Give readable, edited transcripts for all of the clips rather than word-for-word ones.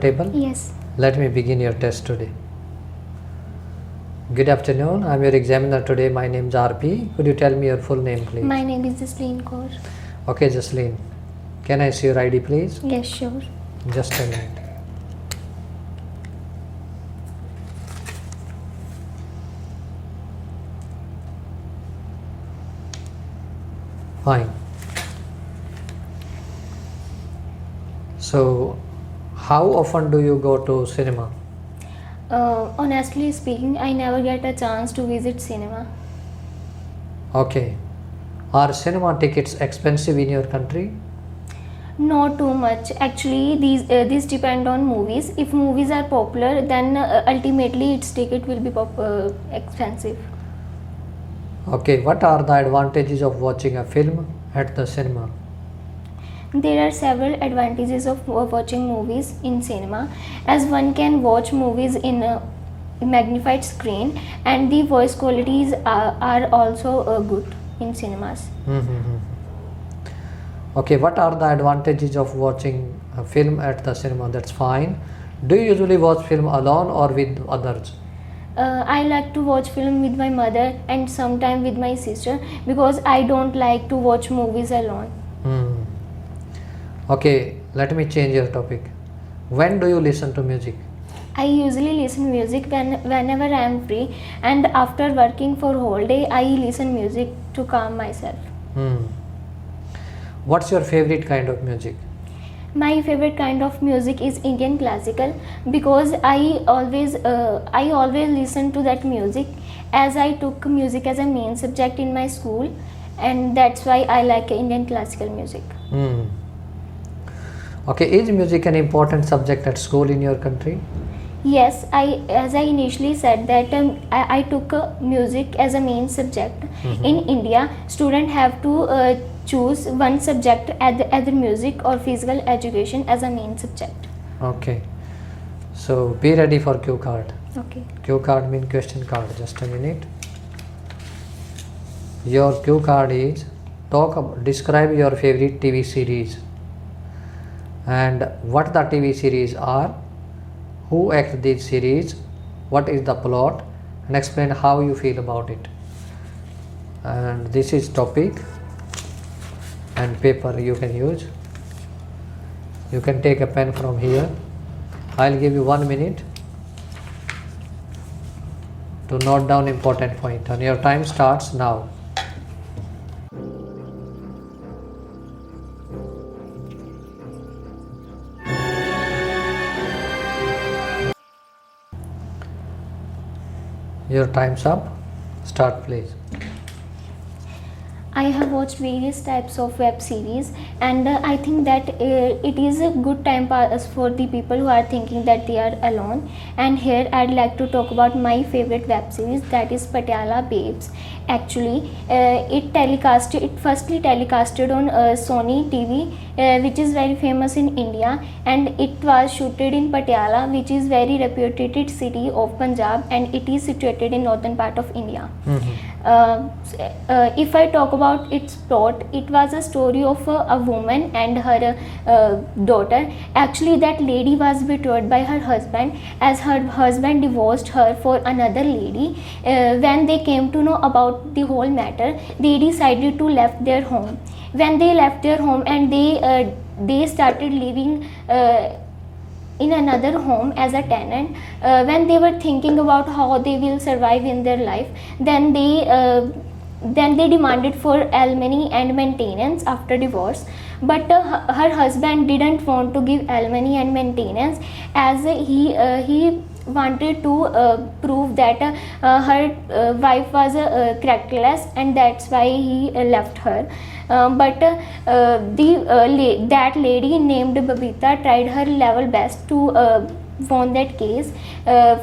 comfortable? Yes. Let me begin your test today. Good afternoon. I'm your examiner today. My name is RP. Could you tell me your full name, please? My name is Jasleen Kaur. Okay, Jasleen. Can I see your ID, please? Yes, sure. Just a minute. Fine. So, how often do you go to cinema? Honestly speaking, I never get a chance to visit cinema. Okay. Are cinema tickets expensive in your country? Not too much. Actually, these depend on movies. If movies are popular, then ultimately its ticket will be expensive. Okay. What are the advantages of watching a film at the cinema? There are several advantages of watching movies in cinema, as one can watch movies in a magnified screen, and the voice qualities are also good in cinemas. Mm-hmm. Okay. What are the advantages of watching a film at the cinema? That's fine. Do you usually watch film alone or with others? I like to watch film with my mother and sometime with my sister, because I don't like to watch movies alone. Hmm. Okay, let me change your topic. When do you listen to music? I usually listen music whenever I am free, and after working for whole day I listen music to calm myself. Hmm. What's your favorite kind of music? My favorite kind of music is Indian classical, because I always listen to that music, as I took music as a main subject in my school, and that's why I like Indian classical music. Hmm. Okay, is music an important subject at school in your country? Yes, as I initially said that I took music as a main subject. In India, students have to choose one subject, either music or physical education, as a main subject. Okay, so be ready for cue card. Okay. Cue card means question card. Just a minute. Your cue card is describe your favorite TV series and what the TV series are, who act this series, what is the plot, and explain how you feel about it. And this is topic and paper you can use. You can take a pen from here. I'll give you 1 minute to note down important point, and your time starts now. Your time's up. Start, please. I have watched various types of web series, and I think that it is a good time pass for the people who are thinking that they are alone. And here I'd like to talk about my favorite web series, that is Patiala Babes. Actually, it firstly telecasted on Sony TV, which is very famous in India, and it was shooted in Patiala, which is very reputed city of Punjab, and it is situated in northern part of India. If I talk about its plot, it was a story of a woman and her daughter. Actually, that lady was betrothed by her husband, as her husband divorced her for another lady. When they came to know about the whole matter, they decided to left their home. When they left their home and they started living in another home as a tenant, when they were thinking about how they will survive in their life, then they demanded for alimony and maintenance after divorce. But her husband didn't want to give alimony and maintenance, as he wanted to prove that her wife was characterless, and that's why he left her. That lady named Babita tried her level best to won that case.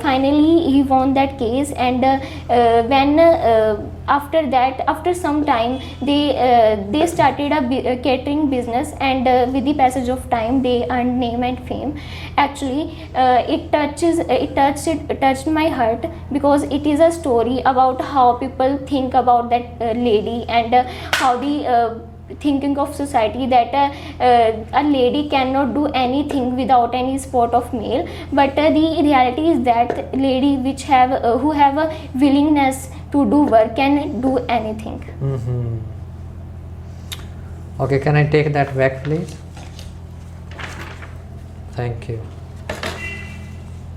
Finally he won that case, and when after some time they started a catering business, and with the passage of time they earned name and fame. Actually, it touched my heart, because it is a story about how people think about that lady, and how the thinking of society that a lady cannot do anything without any support of male, but the reality is that lady which have who have a willingness to do work can do anything. Okay, can I take that back, please? Thank you.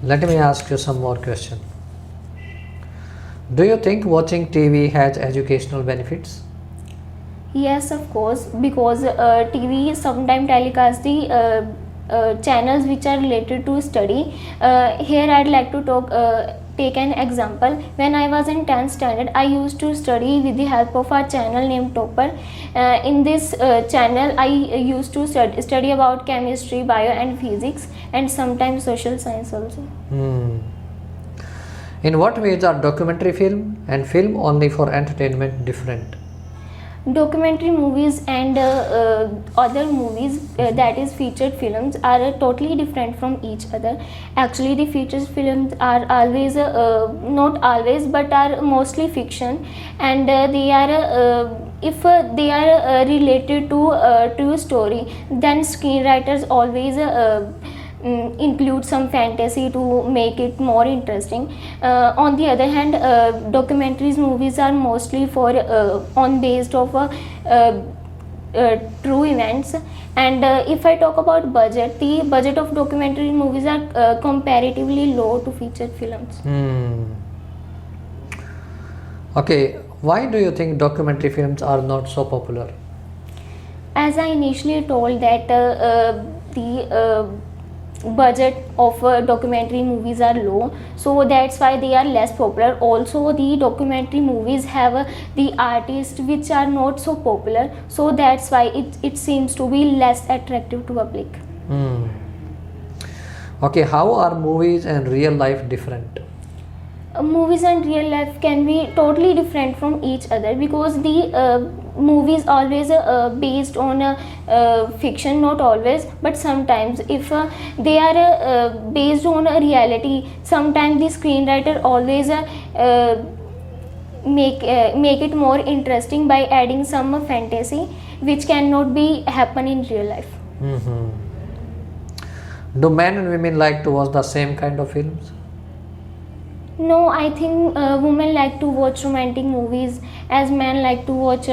Let me ask you some more question. Do you think watching TV has educational benefits? Yes, of course, because TV sometimes telecast the channels which are related to study. Here I'd like to take an example. When I was in 10th standard, I used to study with the help of a channel named Topper. In this channel, I used to study about chemistry, bio and physics, and sometimes social science also. In what ways are documentary film and film only for entertainment different? Documentary movies and other movies, that is featured films, are totally different from each other. Actually, the featured films are always not always, but are mostly fiction, and they are if they are related to true story, then screenwriters always include some fantasy to make it more interesting. On the other hand, documentaries movies are mostly for on based of true events. And if I talk about budget, the budget of documentary movies are comparatively low to featured films. Okay, why do you think documentary films are not so popular? As I initially told that the budget of documentary movies are low, so that's why they are less popular. Also, the documentary movies have the artists which are not so popular, so that's why it seems to be less attractive to public. Okay, how are movies and real life different? Movies and real life can be totally different from each other, because the movies always based on fiction, not always, but sometimes if they are based on a reality, sometimes the screenwriter always make it more interesting by adding some fantasy which cannot be happen in real life. Do men and women like to watch the same kind of films? No, I think women like to watch romantic movies, as men like to watch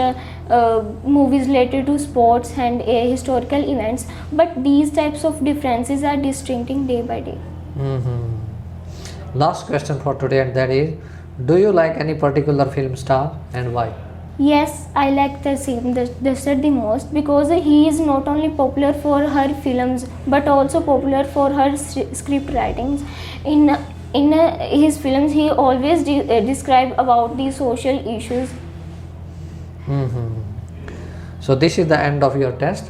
movies related to sports and historical events. But these types of differences are distincting day by day. Last question for today, and that is, do you like any particular film star and why? Yes, I like Tasim Dastar the most, because he is not only popular for her films but also popular for her script writings. In his films, he always describe about the social issues. So this is the end of your test.